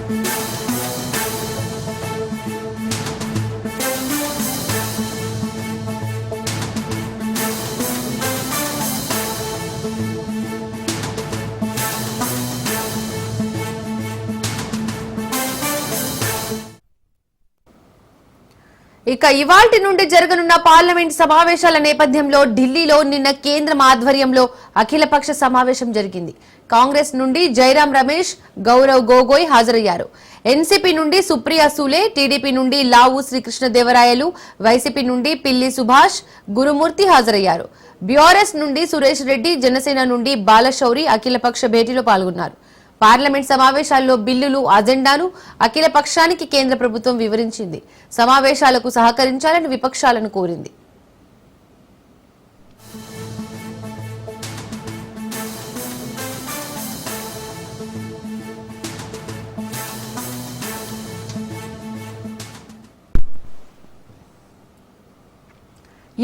ఇక ఇవాల్టి నుండి జరగనున్న పార్లమెంట్ సమావేశాల నేపథ్యంలో ఢిల్లీలో నిన్న కేంద్రం ఆధ్వర్యంలో అఖిలపక్ష సమావేశం జరిగింది. కాంగ్రెస్ నుండి జైరాం రమేష్, గౌరవ్ గొగోయ్ హాజరయ్యారు. ఎన్సీపీ నుండి సుప్రియా సూలే, టీడీపీ నుండి లావు శ్రీకృష్ణదేవరాయలు, వైసీపీ నుండి పిల్లి సుభాష్, గురుమూర్తి హాజరయ్యారు. బీఆర్ఎస్ నుండి సురేష్ రెడ్డి, జనసేన నుండి బాలశౌరి అఖిలపక్ష భేటీలో పాల్గొన్నారు. పార్లమెంట్ సమావేశాల్లో బిల్లులు, అజెండాను అఖిల పక్షానికి కేంద్ర ప్రభుత్వం వివరించింది. సమావేశాలకు సహకరించాలని విపక్షాలను కోరింది.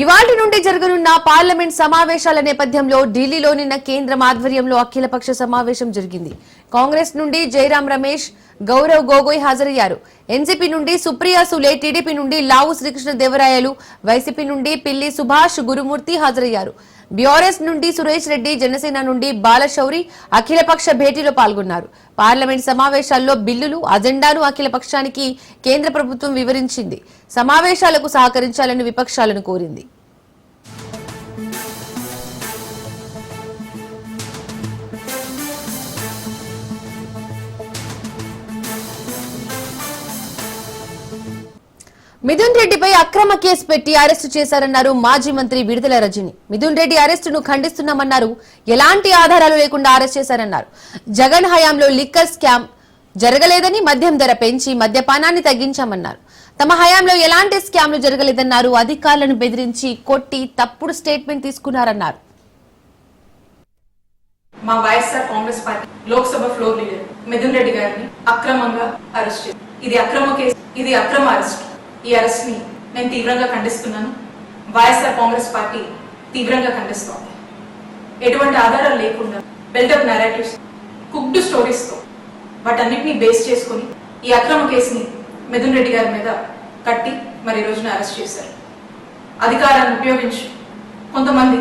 ఇవాల్టి నుండి జరగనున్న పార్లమెంట్ సమావేశాల నేపథ్యంలో ఢిల్లీలో నిన్న కేంద్రం ఆధ్వర్యంలో అఖిలపక్ష సమావేశం జరిగింది. కాంగ్రెస్ నుండి జైరాం రమేష్, గౌరవ్ గొగోయ్ హాజరయ్యారు. ఎన్సీపీ నుండి సుప్రియా సూలే, టీడీపీ నుండి లావు శ్రీకృష్ణదేవరాయలు, వైసీపీ నుండి పిల్లి సుభాష్, గురుమూర్తి హాజరయ్యారు. బీఆర్ఎస్ నుండి సురేష్ రెడ్డి, జనసేన నుండి బాలశౌరి అఖిలపక్ష భేటీలో పాల్గొన్నారు. పార్లమెంట్ సమావేశాల్లో బిల్లులు, అజెండాను అఖిల పక్షానికి కేంద్ర ప్రభుత్వం వివరించింది. సమావేశాలకు సహకరించాలని విపక్షాలను కోరింది. మిథున్ రెడ్డిపై అక్రమ కేసు పెట్టి అరెస్టు చేశారన్నారు మాజీ మంత్రి విడుదల రజని. మిథున్ రెడ్డి అరెస్టును ఖండిస్తున్నామన్నారు. ఎలాంటి ఆధారాలు లేకుండా అరెస్ట్ చేశారన్నారు. జగన్ హయాంలో లిక్కర్ స్కామ్ జరగలేదని, మద్యం ధర పెంచి మద్యపానాన్ని తగ్గించామన్నారు. తమ హయాంలో ఎలాంటి స్కామ్లు జరగలేదన్నారు. అధికారులను బెదిరించి కొట్టి తప్పుడు స్టేట్మెంట్ తీసుకున్నారన్నారు. మా YSR Congress party Lok Sabha floor leader Mithun Reddy గారిని అక్రమంగా అరెస్ట్ చేశారు. ఇది అక్రమ కేసు, ఇది అక్రమ అరెస్ట్. ఈ అరెస్ట్ ని నేను తీవ్రంగా ఖండిస్తున్నాను. వైఎస్ఆర్ కాంగ్రెస్ పార్టీ తీవ్రంగా ఖండిస్తోంది. ఎటువంటి ఆధారాలు లేకుండా బిల్డప్ నారేటివ్స్, కుక్డ్ స్టోరీస్ తో వాటన్నిటిని బేస్ చేసుకుని ఈ అక్రమ కేసుని మిథున్ రెడ్డి గారి మీద కట్టి మరి ఈ రోజున అరెస్ట్ చేశారు. అధికారాన్ని ఉపయోగించి కొంతమంది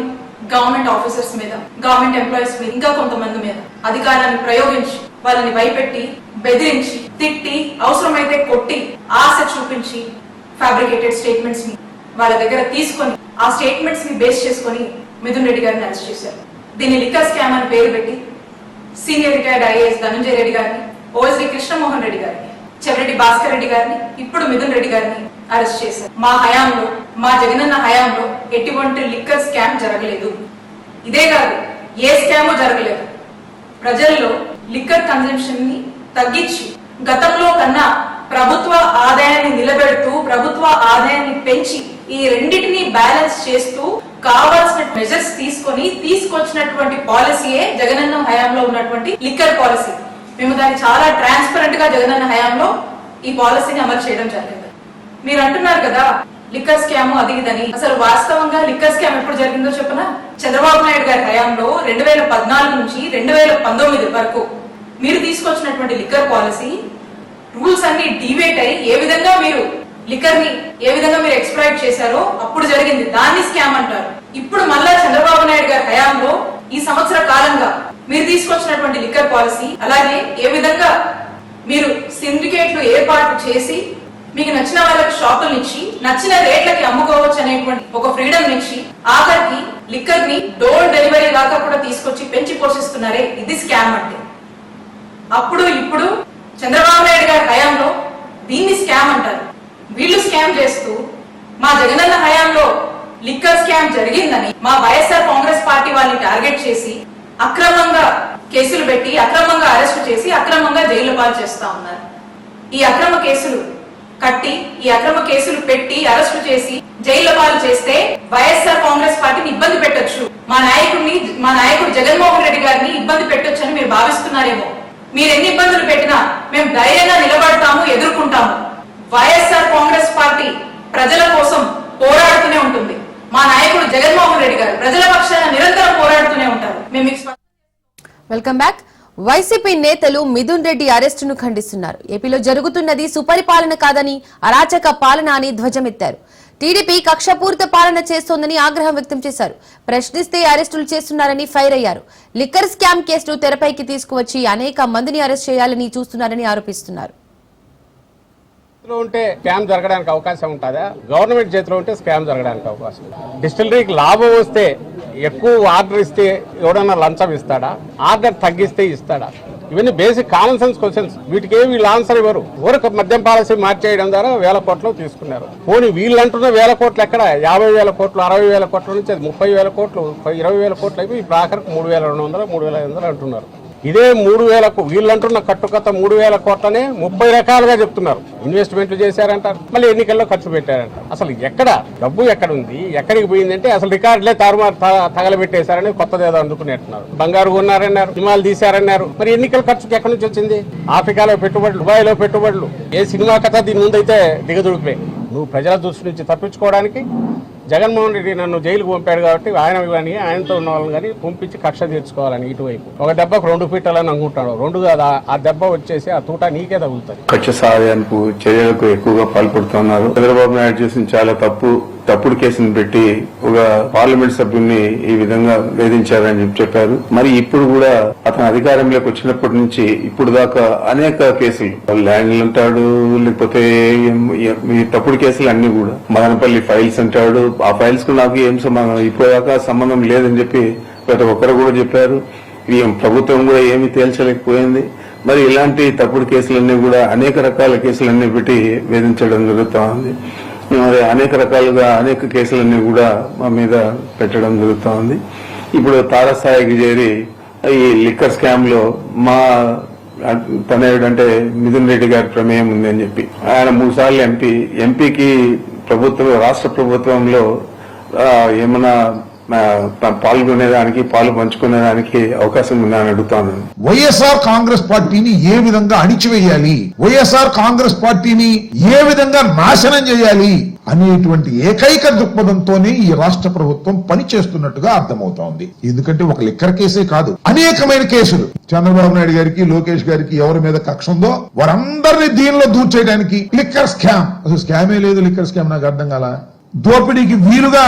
గవర్నమెంట్ ఆఫీసర్స్ మీద, గవర్నమెంట్ ఎంప్లాయీస్ మీద, ఇంకా కొంతమంది మీద అధికారాన్ని ప్రయోగించి వాళ్ళని భయపెట్టి, బెదిరించి, తిట్టి, అవసరమైతే కొట్టి, ఆశ చూపించి ఫ్యాబ్రికేటెడ్ స్టేట్మెంట్స్ ని వాళ్ళ దగ్గర తీసుకొని ఆ స్టేట్మెంట్స్ ని బేస్ చేసుకొని మిథున్ రెడ్డి గారిని అరెస్ట్ చేశారు. దీన్ని లిక్కర్ స్కామ్ అని పేరు పెట్టి senior retired IAS Dhananjaya Reddy గారిని, ఓఎస్డీ కృష్ణమోహన్ రెడ్డి గారిని, చెవిరెడ్డి భాస్కర్ రెడ్డి గారిని, ఇప్పుడు మిథున్ రెడ్డి గారిని అరెస్ట్ చేశారు. మా హయాంలో, మా జగనన్న హయాంలో ఎటువంటి లిక్కర్ స్కామ్ జరగలేదు. ఇదే కాదు, ఏ స్కామ్ జరగలేదు. ప్రజల్లో లిక్కర్ కన్జంప్షన్ ని తగ్గించి గతంలో కన్నా ప్రభుత్వ ఆదాయాన్ని నిలబెడుతూ, ప్రభుత్వ ఆదాయాన్ని పెంచి ఈ రెండింటిని బ్యాలెన్స్ చేస్తూ కావాల్సిన మెజర్స్ తీసుకొచ్చినటువంటి పాలసీయే జగనన్న హయాంలో ఉన్నటువంటి లిక్కర్ పాలసీ. మేము దాన్ని చాలా ట్రాన్స్పరెంట్ గా జగనన్న హయాంలో ఈ పాలసీని అమలు చేయడం జరిగింది. మీరు అంటున్నారు కదా లిక్కర్ స్కామ్ అది ఇదని. అసలు వాస్తవంగా లిక్కర్ స్కామ్ ఎప్పుడు జరిగిందో చెప్పనా? చంద్రబాబు నాయుడు గారి హయాంలో 2014 నుంచి 2019 వరకు మీరు తీసుకొచ్చినటువంటి లిక్కర్ పాలసీ రూల్స్ అన్ని డివేట్ అయ్యి ఏ విధంగా మీరు లిక్కర్ ని ఏ విధంగా మీరు ఎక్స్ప్లాయిట్ చేశారో అప్పుడు జరిగింది. దాన్ని స్కామ్ అంటారు. ఇప్పుడు మళ్ళా చంద్రబాబు నాయుడు గారి హయాంలో ఈ సంవత్సర కాలంగా మీరు తీసుకొచ్చినటువంటి లిక్కర్ పాలసీ, అలాగే ఏ విధంగా మీరు సిండికేట్లు ఏర్పాటు చేసి మీకు నచ్చిన వాళ్ళకి షాపులు ఇచ్చి నచ్చిన రేట్లకి అమ్ముకోవచ్చు అనేటువంటి ఒక ఫ్రీడమ్ నుంచి ఆఖరికి లిక్కర్ ని డోర్ డెలివరీ దాకా కూడా తీసుకొచ్చి పెంచి పోషిస్తున్నారే, ఇది స్కామ్ అంటే. అప్పుడు ఇప్పుడు చంద్రబాబు నాయుడు గారి హయాంలో దీన్ని స్కామ్ అంటారు. వీళ్ళు స్కామ్ చేస్తూ మా జగనన్న హయాంలో లిక్కర్ స్కామ్ జరిగిందని మా వైఎస్ఆర్ కాంగ్రెస్ పార్టీ వాళ్ళని టార్గెట్ చేసి అక్రమంగా కేసులు పెట్టి, అక్రమంగా అరెస్టు చేసి, అక్రమంగా జైలు పాలు చేస్తా ఉన్నారు. ఈ అక్రమ కేసులు కట్టి, ఈ అక్రమ కేసులు పెట్టి అరెస్టు చేసి జైలు పాలు చేస్తే వైఎస్ఆర్ కాంగ్రెస్ పార్టీని ఇబ్బంది పెట్టొచ్చు, మా నాయకుడు జగన్మోహన్ రెడ్డి గారిని ఇబ్బంది పెట్టొచ్చు అని మీరు భావిస్తున్నారేమో. మీరు ఎన్ని ఇబ్బందులు పెట్టినా మేము ధైర్యంగా నిలబడతాము, ఎదుర్కొంటాము. వైఎస్ఆర్ కాంగ్రెస్ పార్టీ ప్రజల కోసం పోరాడుతూనే ఉంటుంది. మా నాయకుడు జగన్మోహన్ రెడ్డి గారు ప్రజల పక్షాన నిరంతరం పోరాడుతూనే ఉంటారు. Welcome back. వైసీపీ నేతలు మిథున్ రెడ్డి అరెస్టును ఖండిస్తున్నారు. ఏపీలో జరుగుతున్నది సుపరిపాలన కాదని, అరాచక పాలన అని ధ్వజమెత్తారు. టీడీపీ కక్షపూరిత పాలన చేస్తోందని ఆగ్రహం వ్యక్తం చేశారు. ప్రశ్నిస్తే అరెస్టులు చేస్తున్నారని ఫైర్ అయ్యారు. లిక్కర్ స్కామ్ కేసును తెరపైకి తీసుకువచ్చి అనేక మందిని అరెస్ట్ చేయాలని చూస్తున్నారని ఆరోపిస్తున్నారు. ఉంటే స్కామ్ జరగడానికి అవకాశం ఉంటుందా? గవర్నమెంట్ చేతిలో ఉంటే స్కామ్ జరగడానికి అవకాశం. డిస్టిలరీకి లాభం వస్తే ఎక్కువ ఆర్డర్ ఇస్తే ఎవడన్నా లంచం ఇస్తాడా? ఆర్డర్ తగ్గిస్తే ఇస్తాడా? ఇవన్నీ బేసిక్ కామన్ సెన్స్ క్వశ్చన్స్. వీటికి వీళ్ళు ఆన్సర్ ఇవ్వరు. ఊరికి మద్యం పాలసీ మార్చేయడం ద్వారా 1000 కోట్లు తీసుకున్నారు. పోనీ వీళ్ళు అంటున్న 1000 కోట్లు ఎక్కడ? 50,000 కోట్లు, 60,000 కోట్ల నుంచి అది 30,000 కోట్లు, 20,000 కోట్లు అయిపోయి ఇప్పుడు ఆఖరికి 3,200, 3,500 అంటున్నారు. ఇదే 3,000 వీళ్ళు అంటున్న కట్టుకథ 3,000 కోట్లనే 30 రకాలుగా చెప్తున్నారు. ఇన్వెస్ట్మెంట్లు చేశారంటారు, మళ్ళీ ఎన్నికల్లో ఖర్చు పెట్టారంట. అసలు ఎక్కడ డబ్బు ఎక్కడ ఉంది, ఎక్కడికి పోయిందంటే అసలు రికార్డులే తారుమారు తగలబెట్టేశారని కొత్తది ఏదో అందుకునేట్టున్నారు. బంగారు కొన్నారన్నారు, సినిమాలు తీశారన్నారు. మరి ఎన్నికల ఖర్చుకి ఎక్కడి నుంచి వచ్చింది? ఆఫ్రికాలో పెట్టుబడులు, దుబాయ్లో పెట్టుబడులు. ఏ సినిమా కథ దీని ముందైతే దిగదుడిపే. నువ్వు ప్రజల దృష్టి నుంచి తప్పించుకోవడానికి జగన్మోహన్ రెడ్డి నన్ను జైలుకు పంపాడు కాబట్టి ఆయన కానీ ఆయనతో ఉన్న వాళ్ళని కానీ పంపించి కక్ష తీర్చుకోవాలని ఇటువైపు ఒక దెబ్బకు 2 పీటలని అనుకుంటాడు. 2 కాదు, ఆ దెబ్బ వచ్చేసి ఆ తూట నీకే తగులుతుంది. కక్ష సాధనకు చర్యలకు ఎక్కువగా పాల్పడుతున్నారు. చంద్రబాబు నాయుడు చేసిన చాలా తప్పుడు కేసును పెట్టి ఒక పార్లమెంట్ సభ్యుల్ని ఈ విధంగా వేధించారని చెప్పారు. మరి ఇప్పుడు కూడా అతను అధికారంలోకి వచ్చినప్పటి నుంచి ఇప్పుడు దాకా అనేక కేసులు, ల్యాండ్లు అంటాడు, లేకపోతే ఈ తప్పుడు కేసులు అన్ని కూడా మదనపల్లి ఫైల్స్ అంటాడు. ఆ ఫైల్స్ కు నాకు ఏం సంబంధం, ఇప్పటిదాకా సంబంధం లేదని చెప్పి ప్రతి ఒక్కరు కూడా చెప్పారు. ప్రభుత్వం కూడా ఏమీ తేల్చలేకపోయింది. మరి ఇలాంటి తప్పుడు కేసులన్నీ కూడా అనేక రకాల కేసులన్నీ పెట్టి వేధించడం జరుగుతూ ఉంది. మరి అనేక రకాలుగా అనేక కేసులన్నీ కూడా మా మీద పెట్టడం జరుగుతూ ఉంది. ఇప్పుడు తారస్థాయికి చేరి ఈ లిక్కర్ స్కామ్ లో మా తనయుడు అంటే మిథున్ రెడ్డి గారి ప్రమేయం ఉంది అని చెప్పి ఆయన 3 సార్లు ఎంపీకి రాష్ట్ర ప్రభుత్వంలో ఏమన్నా పాల్గొనేదానికి, పాలు పంచుకునేదానికి అవకాశం ఉందని అడుగుతాను. వైఎస్ఆర్ కాంగ్రెస్ పార్టీని ఏ విధంగా అణిచివేయాలి, వైఎస్ఆర్ కాంగ్రెస్ పార్టీని ఏ విధంగా నాశనం చేయాలి అనేటువంటి ఏకైక దృక్పథంతోనే ఈ రాష్ట్ర ప్రభుత్వం పనిచేస్తున్నట్టుగా అర్థమవుతోంది. ఎందుకంటే ఒక లిక్కర్ కేసే కాదు, అనేకమైన కేసులు చంద్రబాబు నాయుడు గారికి, లోకేష్ గారికి ఎవరి మీద కక్ష ఉందో వారందరినీ దీనిలో దూర్చేయడానికి లిక్కర్ స్కామ్. అసలు స్కామే లేదు, లిక్కర్ స్కామ్ నాకు అర్థం కాల. దోపిడీకి వీలుగా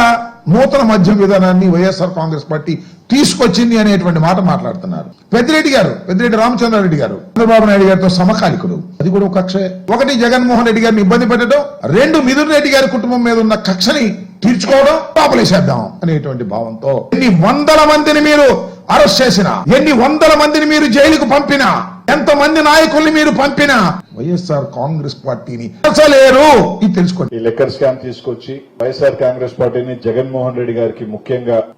నూతన మద్యం విధానాన్ని వైఎస్ఆర్ కాంగ్రెస్ పార్టీ తీసుకొచ్చింది అనేటువంటి మాట మాట్లాడుతున్నారు. పెద్దిరెడ్డి రామచంద్రారెడ్డి గారు చంద్రబాబు నాయుడు గారితో సమకాలికుడు. అది కూడా ఒక కక్షే. 1 జగన్మోహన్ రెడ్డి గారిని ఇబ్బంది పెట్టడం, 2 మిథున్ రెడ్డి గారి కుటుంబం మీద ఉన్న కక్షని తీర్చుకోవడం, పాపలేసేద్దాం అనేటువంటి భావంతో ఎన్ని వందల మందిని మీరు అరెస్ట్ చేసినా, ఎన్ని వందల మందిని మీరు జైలుకు పంపినా, ఎంతమంది నాయకుల్ని మీరు పంపినా వైఎస్ఆర్ కాంగ్రెస్ పార్టీని అసలేరు. ఇది తెలుసుకోండి. ఈ లిక్కర్ స్కామ్ తీసుకొచ్చి వైఎస్ఆర్ కాంగ్రెస్ పార్టీని జగన్మోహన్ రెడ్డి గారికి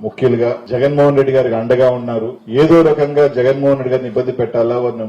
ముఖ్యులుగా జగన్మోహన్ రెడ్డి గారికి అండగా ఉన్నారు. ఏదో రకంగా జగన్మోహన్ రెడ్డి గారిని ఇబ్బంది పెట్టాలా, వారిని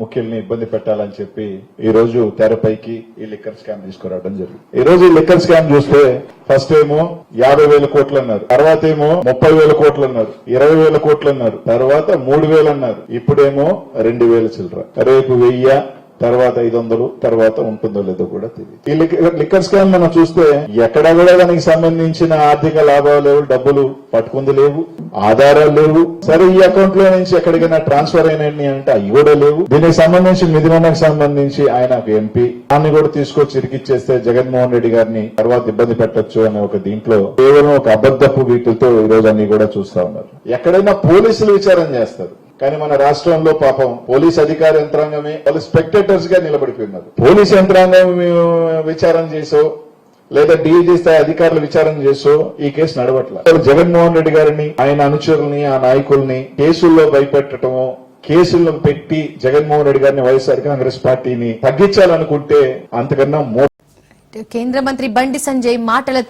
ముఖ్యుల్ని ఇబ్బంది పెట్టాలని చెప్పి ఈ రోజు తెరపైకి ఈ లిక్కర్ స్కామ్ తీసుకురావడం జరిగింది. ఈ రోజు ఈ లిక్కర్ స్కామ్ చూస్తే ఫస్ట్ ఏమో 50,000 కోట్లు అన్నారు, తర్వాత ఏమో 30,000 కోట్లు అన్నారు, 20,000 కోట్లు అన్నారు, తర్వాత 3,000 అన్నారు, ఇప్పుడేమో 2,000 చిల్లర. రేపు 1000, తర్వాత 500, తర్వాత ఉంటుందో లేదో కూడా తెలియదు. ఈ లిక్కర్ స్కామ్ మనం చూస్తే ఎక్కడా కూడా దానికి సంబంధించిన ఆర్థిక లాభాలు లేవు, డబ్బులు పట్టుకుంది లేవు, ఆధారాలు లేవు. సరే ఈ అకౌంట్ లో నుంచి ఎక్కడికైనా ట్రాన్స్ఫర్ అయినాయి అంటే అవి కూడా లేవు. దీనికి సంబంధించి నిధులకు సంబంధించి ఆయన ఎంపీ దాన్ని కూడా తీసుకొచ్చి ఇరికిచ్చేస్తే జగన్మోహన్ రెడ్డి గారిని తర్వాత ఇబ్బంది పెట్టొచ్చు అనే ఒక దీంట్లో కేవలం ఒక అబద్ధపు వీటితో ఈ రోజు అన్ని కూడా చూస్తా ఉన్నారు. ఎక్కడైనా పోలీసులు విచారణ చేస్తారు, కానీ మన రాష్ట్రంలో పాపం పోలీస్ అధికార యంత్రాంగమే వాళ్ళు స్పెక్టేటర్స్ గా నిలబడిపోయినారు. పోలీస్ యంత్రాంగం విచారణ చేసో లేదా డీజీ స్థాయి అధికారులు విచారణ చేసో ఈ కేసు నడవట్లేదు. జగన్మోహన్ రెడ్డి గారిని, ఆయన అనుచరుల్ని, ఆ నాయకుల్ని కేసుల్లో భయపెట్టడమో, కేసులను పెట్టి జగన్మోహన్ రెడ్డి గారిని, వైఎస్ఆర్ కాంగ్రెస్ పార్టీని తగ్గించాలనుకుంటే అంతకన్నా కేంద్ర మంత్రి బండి సంజయ్ మాటల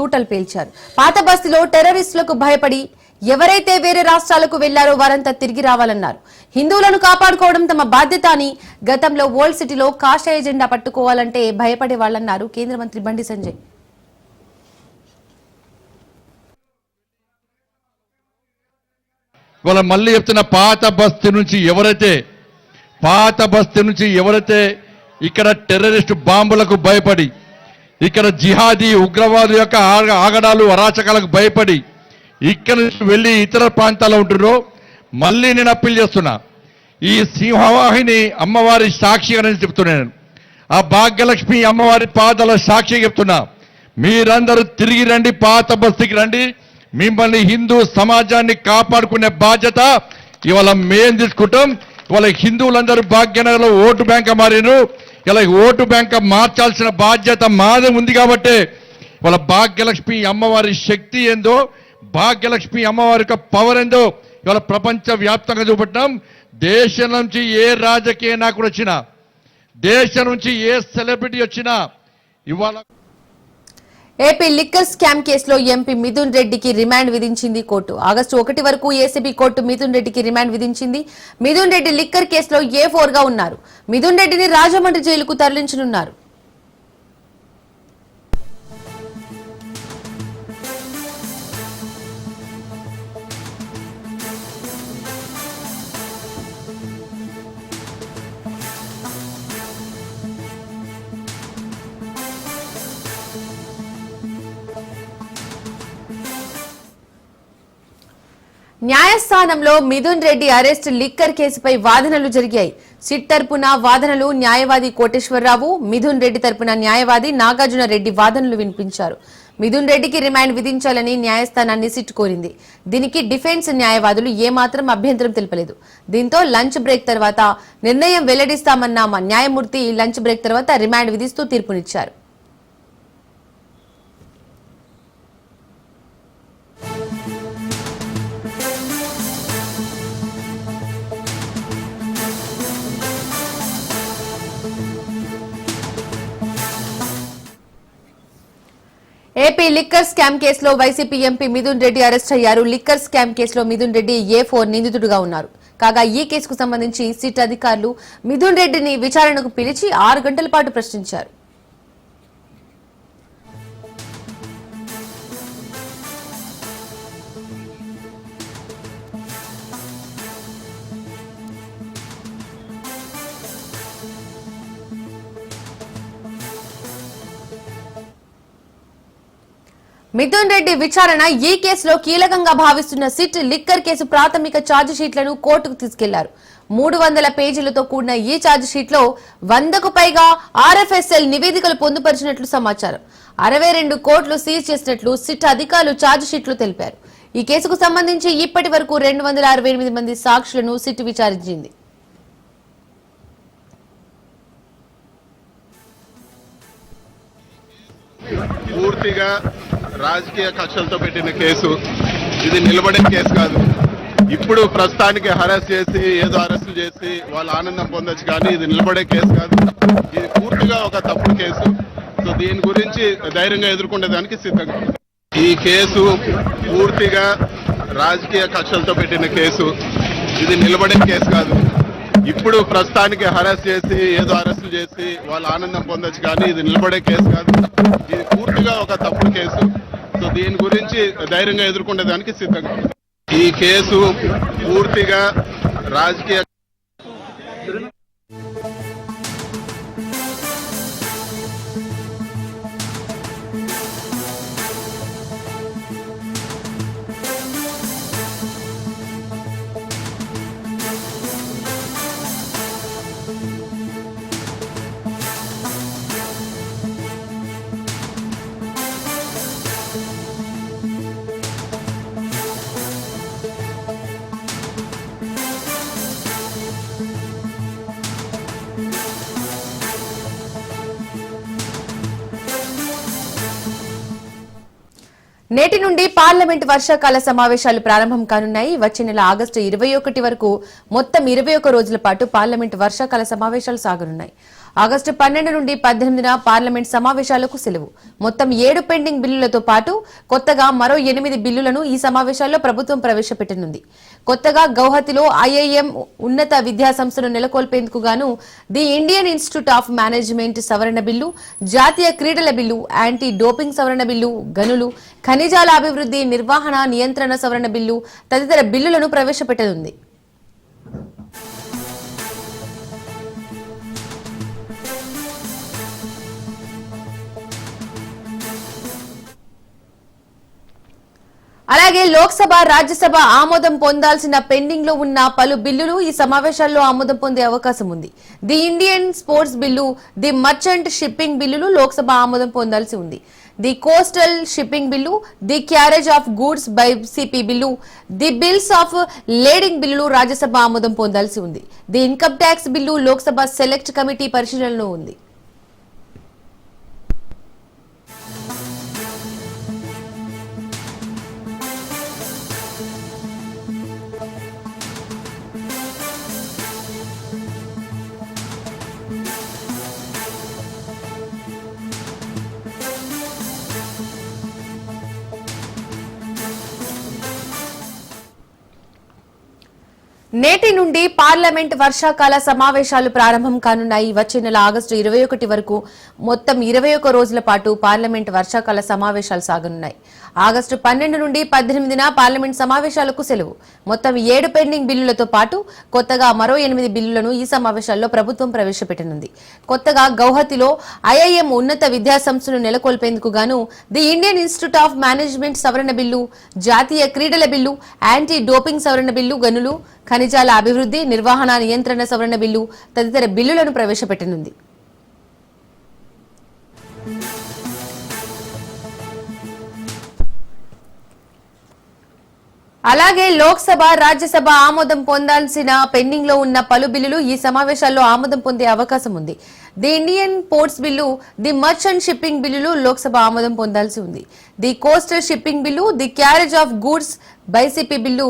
తూటలు పేల్చారు. పాత బస్తీలో టెర్రరిస్టులకు భయపడి ఎవరైతే వేరే రాష్ట్రాలకు వెళ్లారో వారంతా తిరిగి రావాలన్నారు. హిందువులను కాపాడుకోవడం తమ బాధ్యత అని, గతంలో ఓల్డ్ సిటీలో కాషాయ జెండా పట్టుకోవాలంటే భయపడే వాళ్ళన్నారు కేంద్ర మంత్రి బండి సంజయ్. ఇవాళ మళ్ళీ చెప్తున్న పాత బస్తీ నుంచి ఎవరైతే ఇక్కడ టెర్రరిస్టు బాంబులకు భయపడి, ఇక్కడ జిహాదీ ఉగ్రవాదు యొక్క ఆగడాలు అరాచకాలకు భయపడి ఇక్కడ నుంచి వెళ్లి ఇతర ప్రాంతాల్లో ఉంటున్నారో, మళ్ళీ నేను అప్పీల్ చేస్తున్నా, ఈ సింహవాహిని అమ్మవారి సాక్షిగా నేను చెప్తున్నాను. ఆ భాగ్యలక్ష్మి అమ్మవారి పాదాల సాక్షి చెప్తున్నా, మీరందరూ తిరిగి రండి, పాత బస్తీకి రండి. మిమ్మల్ని హిందూ సమాజాన్ని కాపాడుకునే బాధ్యత ఇవాళ మేం తీసుకుంటాం. ఇవాళ హిందువులందరూ భాగ్యనగర్లో ఓటు బ్యాంక్ మారినారు. ఇలా ఓటు బ్యాంక్ మార్చాల్సిన బాధ్యత మాదే ఉంది. కాబట్టి ఇవాళ భాగ్యలక్ష్మి అమ్మవారి శక్తి ఏందో, భాగ్యలక్ష్మి అమ్మవారి యొక్క పవర్ ఏందో ఇవాళ ప్రపంచ వ్యాప్తంగా చూపెట్టాం. దేశం నుంచి ఏ రాజకీయ నాయకుడు వచ్చినా, దేశం నుంచి ఏ సెలబ్రిటీ వచ్చినా ఇవాళ ఏపీ లిక్కర్ స్కామ్ కేసులో ఎంపీ మిథున్ రెడ్డికి రిమాండ్ విధించింది కోర్టు. ఆగస్టు 1 వరకు ఏసీబీ కోర్టు మిథున్ రెడ్డికి రిమాండ్ విధించింది. మిథున్ రెడ్డి లిక్కర్ కేసులో A4 గా ఉన్నారు. మిథున్ రెడ్డిని రాజమండ్రి జైలుకు తరలించనున్నారు. న్యాయస్థానంలో మిథున్ రెడ్డి అరెస్ట్ లిక్కర్ కేసుపై వాదనలు జరిగాయి. సిట్ తరపున వాదనలు న్యాయవాది కోటేశ్వరరావు, మిథున్ రెడ్డి తరపున న్యాయవాది నాగార్జున రెడ్డి వాదనలు వినిపించారు. మిథున్ రెడ్డికి రిమాండ్ విధించాలని న్యాయస్థానాన్ని సిట్ కోరింది. దీనికి డిఫెన్స్ న్యాయవాదులు ఏమాత్రం అభ్యంతరం తెలపలేదు. దీంతో లంచ్ బ్రేక్ తర్వాత నిర్ణయం వెల్లడిస్తామన్న న్యాయమూర్తి లంచ్ బ్రేక్ తర్వాత రిమాండ్ విధిస్తూ తీర్పునిచ్చారు. ఏపీ లిక్కర్ స్కామ్ కేసులో YCP MP Mithun Reddy arrest అయ్యారు. లిక్కర్ స్కామ్ కేసులో మిథున్ రెడ్డి A4 నిందితుడుగా ఉన్నారు. కాగా ఈ కేసుకు సంబంధించి సిట్ అధికారులు మిథున్ రెడ్డిని విచారణకు పిలిచి 6 గంటల పాటు ప్రశ్నించారు. మిథున్ రెడ్డి విచారణ ఈ కేసులో కీలకంగా భావిస్తున్న సిట్ లిక్కర్ కేసు ప్రాథమిక ఛార్జ్ షీట్లను కోర్టుకు తీసుకెళ్లారు. 300 పేజీలతో కూడిన ఈ ఛార్జ్ షీట్ లో 100కు పైగా RFSL నివేదికలు పొందుపరిచినట్లు సమాచారం. 62 కోట్లు సీజ్ చేసినట్లు సిట్ అధికారులు ఛార్జ్ షీట్ లో తెలిపారు. ఈ కేసుకు సంబంధించి ఇప్పటి వరకు 268 మంది సాక్షులను సిట్ విచారించింది. పూర్తిగా రాజకీయ కక్షలతో పెట్టిన కేసు. ఇది నిలబడే కేసు కాదు. ఇప్పుడు ప్రస్తుతానికి హరాస్ చేసి ఏదో అరెస్ట్ చేసి వాళ్ళ ఆనందం పొందొచ్చు, కానీ ఇది నిలబడే కేసు కాదు. ఇది పూర్తిగా ఒక తప్పుడు కేసు. సో దీని గురించి ధైర్యంగా ఎదుర్కొనేదానికి సిద్ధంగా. ఈ కేసు పూర్తిగా రాజకీయ కక్షలతో పెట్టిన కేసు. ఇది నిలబడే కేసు కాదు. ఇప్పుడు ప్రస్తుతానికి హరాస్ చేసి ఏదో అరెస్ట్ చేసి వాళ్ళ ఆనందం పొందొచ్చు, కానీ ఇది నిలబడే కేసు కాదు. ఇది పూర్తిగా ఒక తప్పుడు కేసు. సో దీని గురించి ధైర్యంగా ఎదుర్కొనేదానికి సిద్ధంగా. ఈ కేసు పూర్తిగా రాజకీయ నేటి నుండి పార్లమెంట్ వర్షాకాల సమావేశాలు ప్రారంభం కానున్నాయి. వచ్చే నెల ఆగస్టు 21 వరకు మొత్తం 21 రోజుల పాటు పార్లమెంట్ వర్షాకాల సమావేశాలు సాగనున్నాయి. ఆగస్టు 12 నుండి 18న పార్లమెంట్ సమావేశాలకు సెలవు. మొత్తం 7 పెండింగ్ బిల్లులతో పాటు కొత్తగా మరో 8 బిల్లులను ఈ సమావేశాల్లో ప్రభుత్వం ప్రవేశపెట్టనుంది. కొత్తగా గౌహతిలో IIM ఉన్నత విద్యా సంస్థను నెలకొల్పేందుకు గాను the Indian institute of management సవరణ బిల్లు, జాతీయ క్రీడల బిల్లు, యాంటీ డోపింగ్ సవరణ బిల్లు, గనులు, ఖనిజాల అభివృద్ధి నిర్వహణ నియంత్రణ సవరణ బిల్లు తదితర బిల్లులను ప్రవేశపెట్టనుంది. అలాగే లోక్సభ రాజ్యసభ ఆమోదం పొందాల్సిన పెండింగ్ లో ఉన్న పలు బిల్లులు ఈ సమావేశాల్లో ఆమోదం పొందే అవకాశం ఉంది. The Indian sports bill, the merchant shipping బిల్లులు లోక్సభ ఆమోదం పొందాల్సి ఉంది. The coastal shipping bill, the carriage of goods by CP bill, the bills of lading బిల్లులు రాజ్యసభ ఆమోదం పొందాల్సి ఉంది. The income tax bill Lok Sabha select committee పరిశీలనలో ఉంది. నేటి నుండి పార్లమెంట్ వర్షాకాల సమావేశాలు ప్రారంభం కానున్నాయి. వచ్చే నెల ఆగస్టు 21 వరకు మొత్తం 21 రోజుల పాటు పార్లమెంట్ వర్షాకాల సమావేశాలు సాగనున్నాయి. ఆగస్టు 12 నుండి 18న పార్లమెంట్ సమావేశాలకు సెలవు. మొత్తం 7 పెండింగ్ బిల్లులతో పాటు కొత్తగా మరో 8 బిల్లులను ఈ సమావేశాల్లో ప్రభుత్వం ప్రవేశపెట్టనుంది. కొత్తగా గౌహతిలో ఐఐఎం ఉన్నత విద్యా సంస్థను నెలకొల్పేందుకు గాను the Indian institute of management సవరణ బిల్లు, జాతీయ క్రీడల బిల్లు, యాంటీ డోపింగ్ సవరణ బిల్లు, గనులు ఖనిజాల అభివృద్ధి నిర్వహణ నియంత్రణ సవరణ బిల్లు తదితర బిల్లులను ప్రవేశపెట్టనుంది. అలాగే లోక్సభ రాజ్యసభ ఆమోదం పొందాల్సిన పెండింగ్ లో ఉన్న పలు బిల్లులు ఈ సమావేశాల్లో ఆమోదం పొందే అవకాశం ఉంది. The Indian ports bill, the merchant shipping బిల్లులు లోక్సభ ఆమోదం పొందాల్సి ఉంది. The coastal shipping bill, the carriage of goods by CP bill,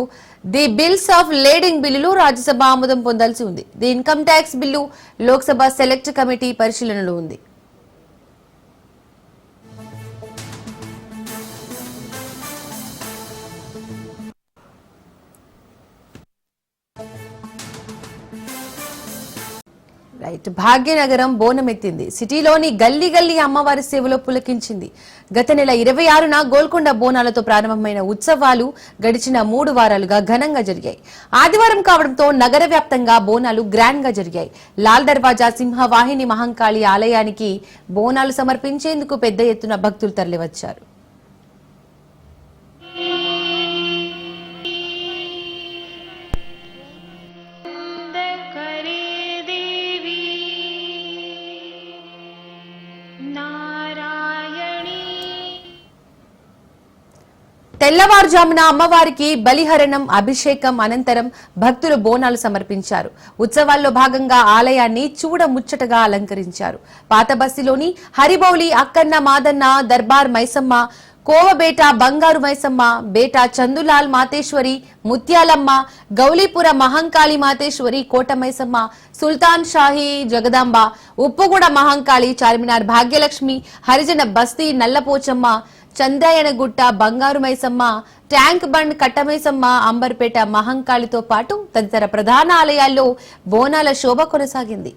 the bills of lading బిల్లులు రాజ్యసభ ఆమోదం పొందాల్సి ఉంది. The income tax bill Lok Sabha select committee పరిశీలనలో ఉంది. భాగ్యనగరం బోనమెత్తింది. సిటీలోని గల్లీ గల్లీ అమ్మవారి సేవలో పులకించింది. గత నెల 26న గోల్కొండ బోనాలతో ప్రారంభమైన ఉత్సవాలు గడిచిన 3 వారాలుగా ఘనంగా జరిగాయి. ఆదివారం కావడంతో నగర వ్యాప్తంగా బోనాలు గ్రాండ్ గా జరిగాయి. లాల్ దర్వాజా సింహవాహిని మహంకాళి ఆలయానికి బోనాలు సమర్పించేందుకు పెద్ద ఎత్తున భక్తులు తరలివచ్చారు. తెల్లవారుజామున అమ్మవారికి బలిహరణం, అభిషేకం అనంతరం భక్తులు బోనాలు సమర్పించారు. ఉత్సవాల్లో భాగంగా ఆలయాన్ని చూడముచ్చటగా అలంకరించారు. పాతబస్తిలోని హరిబౌలి, అక్కన్న మాదన్న, దర్బార్ మైసమ్మ, కోవబేట బంగారు మైసమ్మ, బేట చందులాల్ మాతేశ్వరి, ముత్యాలమ్మ, గౌలీపుర మహంకాళి మాతేశ్వరి, కోట మైసమ్మ, సుల్తాన్ షాహీ జగదాంబ, ఉప్పుగూడ మహంకాళి, చార్మినార్ భాగ్యలక్ష్మి, హరిజన బస్తీ నల్లపోచమ్మ, చంద్రాయనగుట్ట బంగారు మైసమ్మ, ట్యాంక్ బండ్ కట్టమైసమ్మ, అంబర్పేట మహంకాళితో పాటు తదితర ప్రధాన ఆలయాల్లో బోనాల శోభ కొనసాగింది.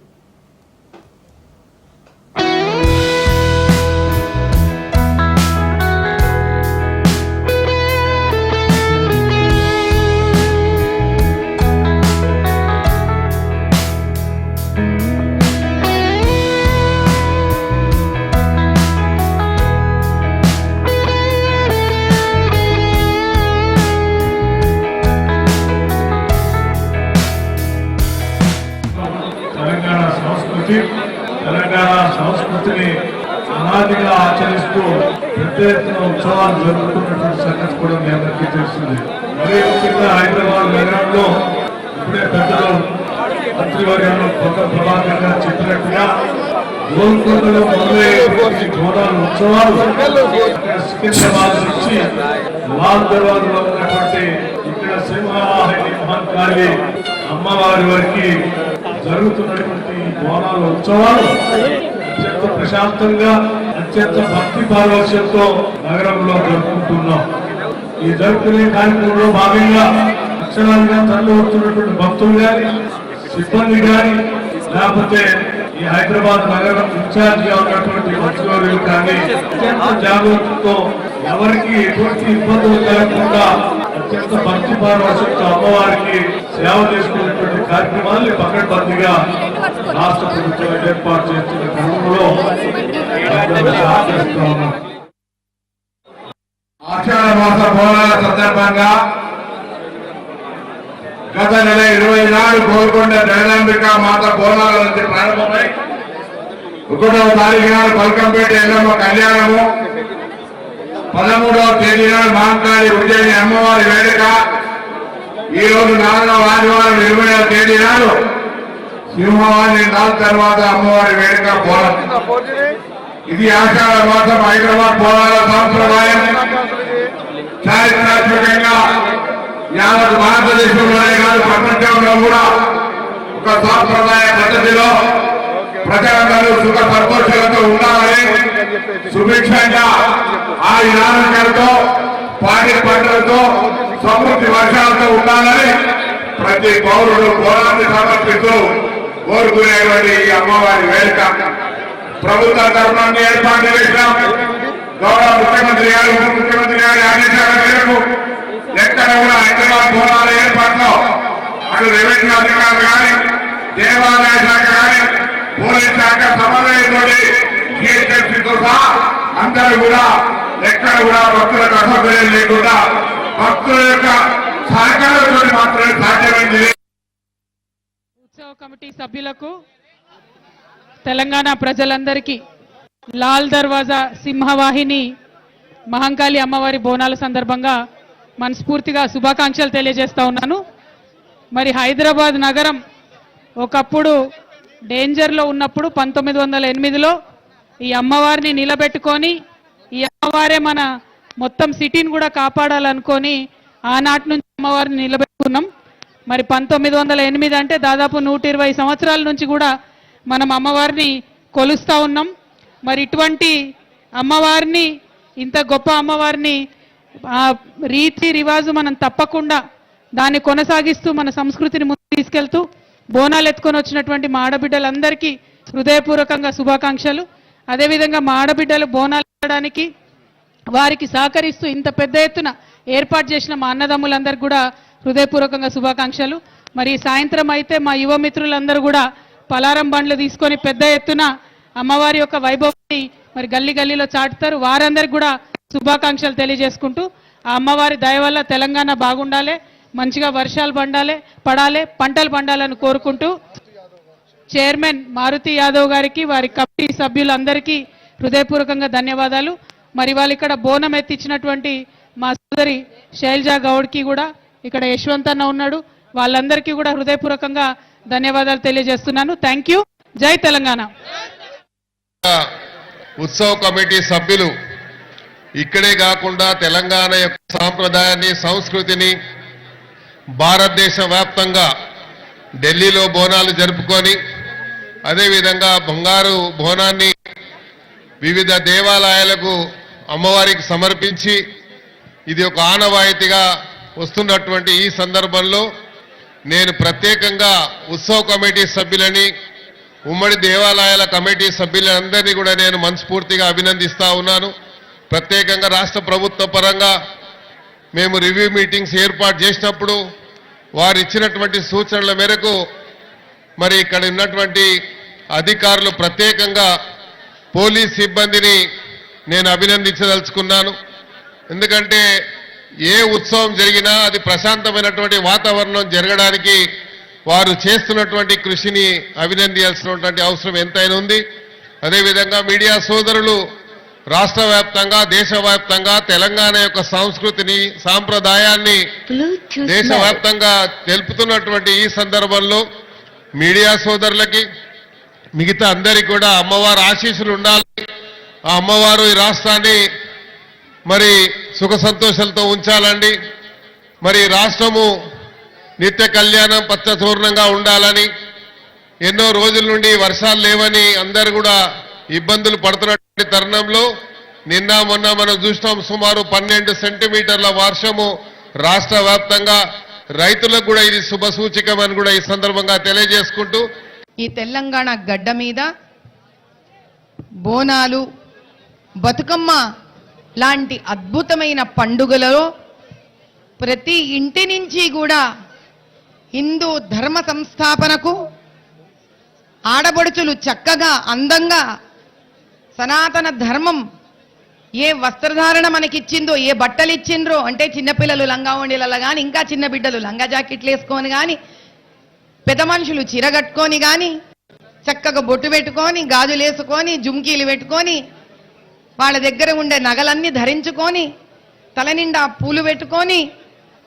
తెలంగాణ సంస్కృతిని అనాదిగా ఆచరిస్తూ పెద్ద ఎత్తున ఉత్సవాలు జరుపుతున్నటువంటి సంగతి కూడా మీ అందరికీ తెలుస్తుంది. మరీ ముఖ్యంగా హైదరాబాద్ నగరంలో ఇప్పుడే పెద్దలు మంత్రివర్గంలో కొత్త ప్రభాకర్ గారు చెప్పినట్టుగా గోల్కొండలో మొదలయ్యేటువంటి బోనాలు ఉత్సవాలు సికింద్రాబాద్ నుంచి లాల్ దర్వాజా లో ఉన్నటువంటి ఇక్కడ సింహవాహిని మహంకాళి అమ్మవారి వారికి జరుగుతున్నటువంటి బోనాల ఉత్సవాలు అత్యంత ప్రశాంతంగా, అత్యంత భక్తి పారవశ్యంతో నగరంలో జరుపుకుంటున్నాం. ఈ జరుపుకునే కార్యక్రమంలో భాగంగా అక్షరాలుగా తరలి వస్తున్నటువంటి భక్తులు గాని, సిబ్బంది గాని, లేకపోతే ఈ హైదరాబాద్ నగరం ఇన్ఛార్జ్ గా ఉన్నటువంటి మంత్రివర్యులు కానీ అత్యంత జాగ్రత్తతో ఎవరికి ఎటువంటి ఇబ్బందులు కలగకుండా అత్యంత భక్తి పారవశ్యంతో అమ్మవారికి సేవ చేసుకునేటువంటి కార్యక్రమాన్ని పకడ్బందీగా రాష్ట్ర ప్రభుత్వం ఏర్పాటు చేస్తున్న క్రమంలో ఆషాఢ మాస బోనాల సందర్భంగా గత నెల 20 నాడు గోల్కొండ జగదాంబిక మాత బోనాల నుంచి ప్రారంభమై 1వ తారీఖు నాడు పల్కంపేట ఎల్లమ్మ కళ్యాణము, 13వ తేదీ నాడు మహంకాళి ఉజ్జయిని అమ్మవారి వేడుక, ఈ రోజు 4వ ఆదివారం 20వ తేదీ నాడు సింహవాణి నాలుగు తర్వాత అమ్మవారి వేడుక బోనం. ఇది ఆషాఢ మాసం హైదరాబాద్ బోనాల సాంప్రదాయం. చారిత్రాత్మకంగా యావత్ భారతదేశంలోనే కాదు ప్రపంచంలో కూడా ఒక సాంప్రదాయ పద్ధతిలో ప్రజలందరూ సుఖ సంతోషాలతో ఉండాలని, సుభిక్షంగా ఆరోగ్యాలతో పాడి పంటలతో సమృద్ధి వర్షాలతో ఉండాలని ప్రతి పౌరుడు బోనాన్ని సమర్పిస్తూ కోరుకునేటువంటి ఈ అమ్మవారి వేడుక ప్రభుత్వ తరఫున ఏర్పాటు చేసినాం. గౌరవ ముఖ్యమంత్రి గారు, ఉప ముఖ్యమంత్రి గారి ఆదేశాల మేరకు ఎక్కడ కూడా హైదరాబాద్ బోనాల ఏర్పాట్లో అటు రెవెన్యూ అధికారులు కానీ, దేవాదాయ శాఖ కానీ, పోలీస్ శాఖ సమన్వయంతో జిహెచ్ఎంసీతో సహా అందరూ కూడా ఎక్కడ కూడా భక్తులకు అసౌకర్యం లేకుండా భక్తుల యొక్క సహకారంతో మాత్రమే సాధ్యమైంది. ఉత్సవ కమిటీ సభ్యులకు, తెలంగాణ ప్రజలందరికీ లాల్ దర్వాజా సింహవాహిని మహంకాళి అమ్మవారి బోనాల సందర్భంగా మనస్ఫూర్తిగా శుభాకాంక్షలు తెలియజేస్తా ఉన్నాను. మరి హైదరాబాద్ నగరం ఒకప్పుడు డేంజర్లో ఉన్నప్పుడు 1908లో ఈ అమ్మవారిని నిలబెట్టుకొని ఈ అమ్మవారే మన మొత్తం సిటీని కూడా కాపాడాలనుకొని ఆనాటి నుంచి అమ్మవారిని నిలబెట్టుకున్నాం. మరి 1908 అంటే దాదాపు 120 సంవత్సరాల నుంచి కూడా మనం అమ్మవారిని కొలుస్తూ ఉన్నాం. మరి ఇటువంటి అమ్మవారిని, ఇంత గొప్ప అమ్మవారిని రీతి రివాజు మనం తప్పకుండా దాన్ని కొనసాగిస్తూ మన సంస్కృతిని ముందుకు తీసుకెళ్తూ బోనాలు ఎత్తుకొని వచ్చినటువంటి మా ఆడబిడ్డలందరికీ హృదయపూర్వకంగా శుభాకాంక్షలు. అదేవిధంగా మా ఆడబిడ్డలు బోనాలు ఎత్తడానికి వారికి సహకరిస్తూ ఇంత పెద్ద ఎత్తున ఏర్పాటు చేసిన మా అన్నదమ్ములందరికీ కూడా హృదయపూర్వకంగా శుభాకాంక్షలు. మరి సాయంత్రం అయితే మా యువ మిత్రులందరూ కూడా పలారం బండ్లు తీసుకొని పెద్ద ఎత్తున అమ్మవారి యొక్క వైభవాన్ని మరి గల్లీ గల్లీలో చాటుతారు. వారందరికీ కూడా శుభాకాంక్షలు తెలియజేసుకుంటూ ఆ అమ్మవారి దయ వల్ల తెలంగాణ బాగుండాలి, మంచిగా వర్షాలు పడాలి, పంటలు పండాలని కోరుకుంటూ చైర్మన్ మారుతి యాదవ్ గారికి, వారి కమిటీ సభ్యులందరికీ హృదయపూర్వకంగా ధన్యవాదాలు. మరి వాళ్ళు ఇక్కడ బోనం ఎత్తించినటువంటి మా సోదరి శైలజా గౌడ్కి కూడా, ఇక్కడ యశ్వంత్ అన్న ఉన్నాడు, వాళ్ళందరికీ కూడా హృదయపూర్వకంగా ధన్యవాదాలు తెలియజేస్తున్నాను. Thank you. జై తెలంగాణ. ఉత్సవ కమిటీ సభ్యులు ఇక్కడే కాకుండా తెలంగాణ యొక్క సాంప్రదాయాన్ని, సంస్కృతిని భారతదేశ వ్యాప్తంగా ఢిల్లీలో బోనాలు జరుపుకొని, అదేవిధంగా బంగారు బోనాన్ని వివిధ దేవాలయాలకు అమ్మవారికి సమర్పించి ఇది ఒక ఆనవాయితీగా వస్తున్నటువంటి ఈ సందర్భంలో నేను ప్రత్యేకంగా ఉత్సవ కమిటీ సభ్యులని, ఉమ్మడి దేవాలయాల కమిటీ సభ్యులందరినీ కూడా నేను మనస్ఫూర్తిగా అభినందిస్తా ఉన్నాను. ప్రత్యేకంగా రాష్ట్ర ప్రభుత్వ పరంగా మేము రివ్యూ మీటింగ్స్ ఏర్పాటు చేసినప్పుడు వారు ఇచ్చినటువంటి సూచనల మేరకు మరి ఇక్కడ ఉన్నటువంటి అధికారులు, ప్రత్యేకంగా పోలీస్ సిబ్బందిని నేను అభినందించదలుచుకున్నాను. ఎందుకంటే ఏ ఉత్సవం జరిగినా అది ప్రశాంతమైనటువంటి వాతావరణం జరగడానికి వారు చేస్తున్నటువంటి కృషిని అభినందించాల్సినటువంటి అవసరం ఎంతైనా ఉంది. అదేవిధంగా మీడియా సోదరులు రాష్ట్ర వ్యాప్తంగా, దేశవ్యాప్తంగా తెలంగాణ యొక్క సంస్కృతిని, సాంప్రదాయాన్ని దేశవ్యాప్తంగా తెలుపుతున్నటువంటి ఈ సందర్భంలో మీడియా సోదరులకి, మిగతా అందరికీ కూడా అమ్మవారి ఆశీస్సులు ఉండాలి. ఆ అమ్మవారు ఈ రాష్ట్రాన్ని మరి సుఖ సంతోషాలతో ఉంచాలండి. మరి రాష్ట్రము నిత్య కళ్యాణం పచ్చతోరణంగా ఉండాలని, ఎన్నో రోజుల నుండి వర్షాలు లేవని అందరు కూడా ఇబ్బందులు పడుతున్నటువంటి తరుణంలో నిన్న మొన్న మనం చూసినాం, సుమారు 12 సెంటీమీటర్ల వర్షము రాష్ట్ర వ్యాప్తంగా. రైతులకు కూడా ఇది శుభ సూచకమని కూడా ఈ సందర్భంగా తెలియజేసుకుంటూ, ఈ తెలంగాణ గడ్డ మీద బోనాలు, బతుకమ్మ లాంటి అద్భుతమైన పండుగలలో ప్రతి ఇంటి నుంచి కూడా హిందూ ధర్మ సంస్థాపనకు ఆడబడుచులు చక్కగా అందంగా సనాతన ధర్మం ఏ వస్త్రధారణ మనకిచ్చిందో, ఏ బట్టలు ఇచ్చిండ్రో, అంటే చిన్నపిల్లలు లంగా ఓణీలలో కానీ, ఇంకా చిన్న బిడ్డలు లంగా జాకెట్లు వేసుకొని కానీ, పెద్ద మనుషులు చీర కట్టుకొని కానీ, చక్కగా బొట్టు పెట్టుకొని, గాజులు వేసుకొని, జుమ్కీలు పెట్టుకొని, వాళ్ళ దగ్గర ఉండే నగలన్నీ ధరించుకొని, తల నిండా పూలు పెట్టుకొని,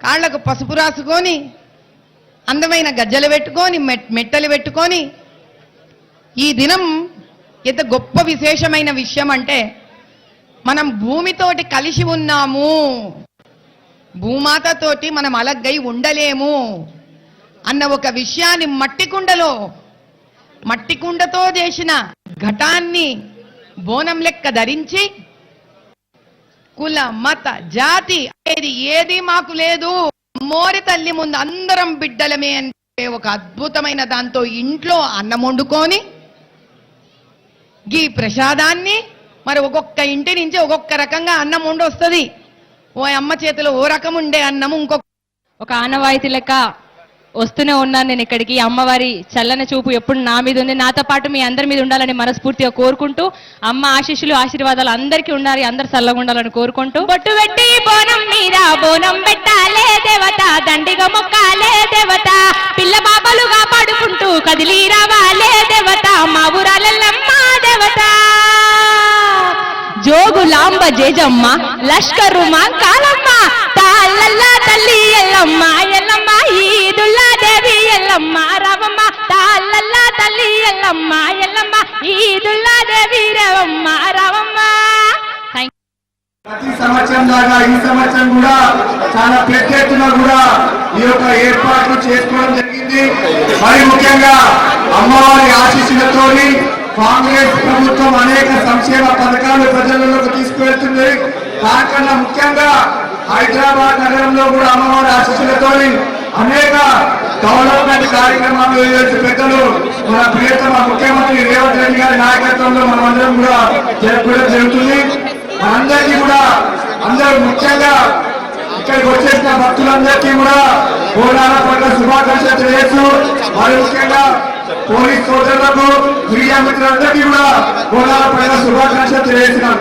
కాళ్లకు పసుపు రాసుకొని, అందమైన గజ్జలు పెట్టుకొని, మెట్టలు పెట్టుకొని, ఈ దినం ఎంత గొప్ప విశేషమైన విషయం అంటే మనం భూమితోటి కలిసి ఉన్నాము, భూమాతతోటి మనం అలగ్గై ఉండలేము అన్న ఒక విషయాన్ని మట్టి కుండతో చేసిన ఘటాన్ని బోనం లెక్క ధరించి కుల మత జాతి అనేది ఏది మాకు లేదు, మోరి తల్లి ముందు అందరం బిడ్డలమే అంటే ఒక అద్భుతమైన దాంతో ఇంట్లో అన్నం వండుకొని ఈ ప్రసాదాన్ని మరి ఒక్కొక్క ఇంటి నుంచి ఒక్కొక్క రకంగా అన్నం వండొస్తుంది. ఓ అమ్మ చేతిలో ఓ రకం ఉండే అన్నం, ఒక ఆనవాయితీ లెక్క వస్తూనే ఉన్నాను నేను ఇక్కడికి. అమ్మవారి చల్లని చూపు ఎప్పుడు నా మీద ఉంది, నాతో పాటు మీ అందరి మీద ఉండాలని మనస్ఫూర్తిగా కోరుకుంటూ, అమ్మ ఆశీస్సులు ఆశీర్వాదాలు అందరికీ ఉండాలి, అందరు చల్లగా ఉండాలని కోరుకుంటూ, బొట్టు పెట్టి బోనం మీద బోనం పెట్టాలే దేవత, దండిగా మొక్కాలే దేవత, పిల్ల బాబలుగా పాడుకుంటూ కదిలి రావాలే దేవత, మా ఊరాలెల్లమ్మ దేవత, జోగులాంబ జేజమ్మ లష్కరు మా కాలమ్మ, తాళ్ళల్లా తల్లి ఎల్లమ్మ ఎల్లమ్మ, ఈదుల్లా దేవి ఎల్లమ్మ రావమ్మ, తాళ్ళల్లా తల్లి ఎల్లమ్మ ఎల్లమ్మ, ఈదుల్లా దేవి రావమ్మ రావమ్మ. ప్రతి సంవత్సరం లాగా ఈ సంవత్సరం కూడా చాలా పెద్ద ఎత్తున కూడా ఈ యొక్క ఏర్పాట్లు చేసుకోవడం జరిగింది. మరి ముఖ్యంగా అమ్మవారి ఆశీస్సులతోని కాంగ్రెస్ ప్రభుత్వం అనేక సంక్షేమ పథకాలు ప్రజలలోకి తీసుకువెళ్తుంది. దానికన్నా ముఖ్యంగా హైదరాబాద్ నగరంలో కూడా అమ్మవారి ఆశీస్సులతో అనేక డెవలప్మెంట్ కార్యక్రమాలు పెద్దలు మన ప్రియతమ ముఖ్యమంత్రి రేవంత్ రెడ్డి గారి నాయకత్వంలో మనం అందరం కూడా జరపడం జరుగుతుంది. మనందరికీ కూడా అందరూ ముఖ్యంగా ఇక్కడికి వచ్చేసిన భక్తులందరికీ కూడా బోనాల పండుగ శుభాకాంక్షలు తెలియజేస్తూ, మరి ముఖ్యంగా పోలీస్ సోదరులకు, మీడియా మిత్రులందరికీ కూడా బోనాల పండుగ శుభాకాంక్షలు తెలియజేస్తున్నాను.